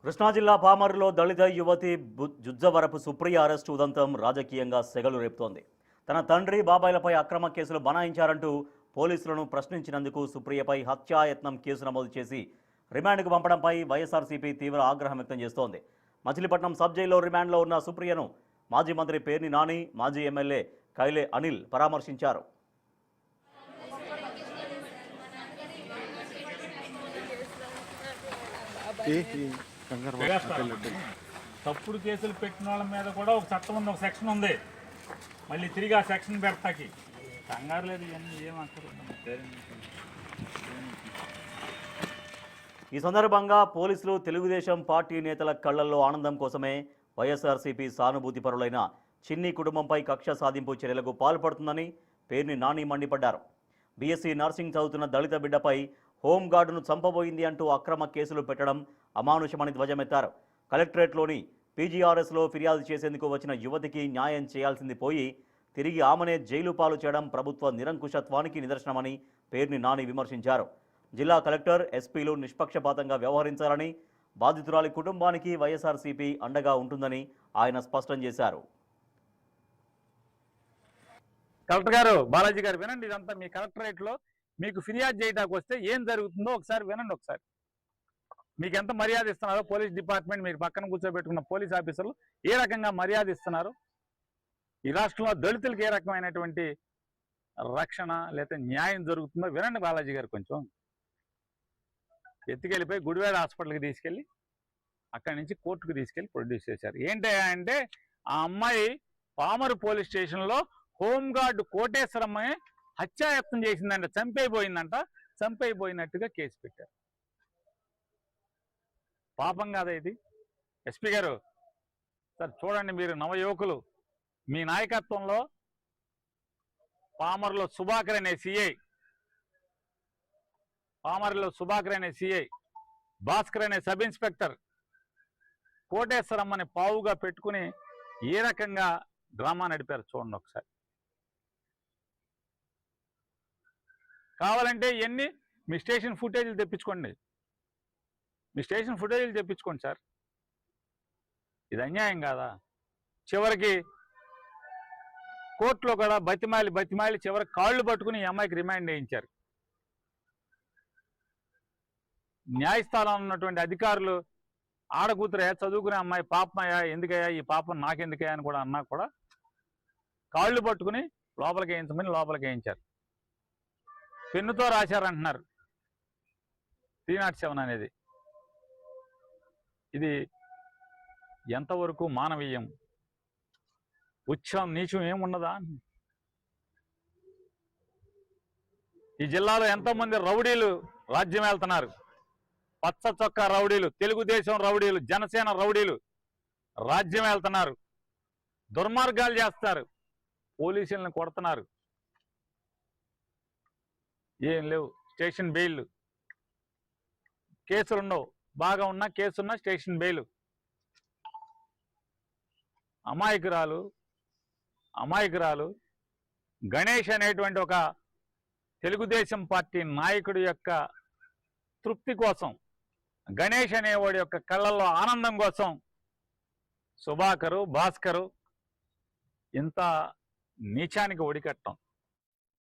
కృష్ణా జిల్లా పామరులో దళిత యువతి జుజ్జవరపు సుప్రియ అరెస్టు ఉదంతం రాజకీయంగా సెగలు రేపుతోంది. తన తండ్రి బాబాయిలపై అక్రమ కేసులు బనాయించారంటూ పోలీసులను ప్రశ్నించినందుకు సుప్రియపై హత్యాయత్నం కేసు నమోదు చేసి రిమాండ్కు పంపడంపై వైఎస్ఆర్సీపీ తీవ్ర ఆగ్రహం వ్యక్తం చేస్తోంది. మచిలీపట్నం సబ్ జైల్లో రిమాండ్లో ఉన్న సుప్రియను మాజీ మంత్రి పేర్ని నాని, మాజీ ఎమ్మెల్యే కైలే అనిల్ పరామర్శించారు. తప్పుడు కేసులు పెట్టిన వాళ్ళ మీద కూడా ఒక చట్టం ఉంది, ఒక సెక్షన్ ఉంది. మళ్ళీ తిరిగి ఆ సెక్షన్ పెడతాకి కంగారు లేదు. ఇవన్నీ ఈ సందర్భంగా పోలీసులు తెలుగుదేశం పార్టీ నేతల కళ్లల్లో ఆనందం కోసమే వైఎస్ఆర్సీపీ సానుభూతి పరులైన చిన్ని కుటుంబంపై కక్ష సాధింపు చర్యలకు పాల్పడుతుందని పేర్ని నాని మండిపడ్డారు. బీఎస్సీ నర్సింగ్ చదువుతున్న దళిత బిడ్డపై హోంగార్డును చంపబోయింది అంటూ అక్రమ కేసులు పెట్టడం అమానుషమని ధ్వజమెత్తారు. కలెక్టరేట్లోని పీజీఆర్ఎస్లో ఫిర్యాదు చేసేందుకు వచ్చిన యువతికి న్యాయం చేయాల్సింది పోయి తిరిగి ఆమెనే జైలు పాలు చేయడం ప్రభుత్వ నిరంకుశత్వానికి నిదర్శనమని పేర్ని నాని విమర్శించారు. జిల్లా కలెక్టర్, ఎస్పీలు నిష్పక్షపాతంగా వ్యవహరించాలని, బాధితురాలి కుటుంబానికి వైఎస్ఆర్సీపీ అండగా ఉంటుందని ఆయన స్పష్టం చేశారు. కలెక్టర్ గారు, బాలాజీ గారు వినండి. ఇదంతా మీ కలెక్టరేట్లో మీకు ఫిర్యాదు చేయడానికి వస్తే ఏం జరుగుతుందో ఒకసారి వినండి. ఒకసారి మీకు ఎంత మర్యాద ఇస్తున్నారో పోలీస్ డిపార్ట్మెంట్, మీరు పక్కన కూర్చోబెట్టుకున్న పోలీస్ ఆఫీసర్లు ఏ రకంగా మర్యాద ఇస్తున్నారు, ఈ రాష్ట్రంలో దళితులకు ఏ రకమైనటువంటి రక్షణ లేదా న్యాయం జరుగుతుందో వినండి. బాలాజీ గారు కొంచెం ఎత్తుకెళ్ళిపోయి గుడివాడ హాస్పిటల్కి తీసుకెళ్ళి అక్కడి నుంచి కోర్టుకు తీసుకెళ్ళి ప్రొడ్యూస్ చేశారు. ఏంటి అంటే ఆ అమ్మాయి పామరు పోలీస్ స్టేషన్లో హోంగార్డు కోటేశ్వరమ్మని హత్యాయత్నం చేసిందంట, చంపైపోయిందంట. చంపైపోయినట్టుగా కేసు పెట్టారు. పాపం కాదా ఇది? ఎస్పీ గారు సార్ చూడండి, మీరు నవయువకులు, మీ నాయకత్వంలో పామరులో సుభాకర్ అనే సిఐ, భాస్కర్ అనే సబ్ ఇన్స్పెక్టర్ కోటేశ్వరమ్మని పావుగా పెట్టుకుని ఏ రకంగా డ్రామా నడిపారు చూడండి ఒకసారి. కావాలంటే ఇవన్నీ మీ స్టేషన్ ఫుటేజీలు తెప్పించుకోండి, సార్. ఇది అన్యాయం కాదా? చివరికి కోర్టులో కూడా బతిమాలి చివరికి కాళ్ళు పట్టుకుని ఈ అమ్మాయికి రిమాండ్ వేయించారు. న్యాయస్థానంలో ఉన్నటువంటి అధికారులు ఆడకూతురయ్యా, చదువుకునే అమ్మాయి, పాపమయ్యా, ఎందుకయ్యా ఈ పాపం నాకెందుకయ్యా అని కూడా అన్నా కూడా కాళ్ళు పట్టుకుని లోపలికి వేయించారు. పెన్నుతో రాశారంటున్నారు 307 అనేది. ఇది ఎంతవరకు మానవీయం? ఉచ్చం నీచం ఏమున్నదా? ఈ జిల్లాలో ఎంతోమంది రౌడీలు రాజ్యం వెళ్తున్నారు. పచ్చ చొక్కా రౌడీలు, తెలుగుదేశం రౌడీలు, జనసేన రౌడీలు రాజ్యం వెళ్తున్నారు. దుర్మార్గాలు చేస్తారు, పోలీసులను కొడుతున్నారు. ఏం లేవు, స్టేషన్ బెయిల్, కేసులుండవు. బాగా ఉన్నా కేసున్నా స్టేషన్ బెయిల్. అమాయకురాలు గణేష్ అనేటువంటి ఒక తెలుగుదేశం పార్టీ నాయకుడి యొక్క తృప్తి కోసం, గణేష్ అనేవాడి యొక్క కళ్ళల్లో ఆనందం కోసం భాస్కరు ఇంత నీచానికి ఒడికట్టం.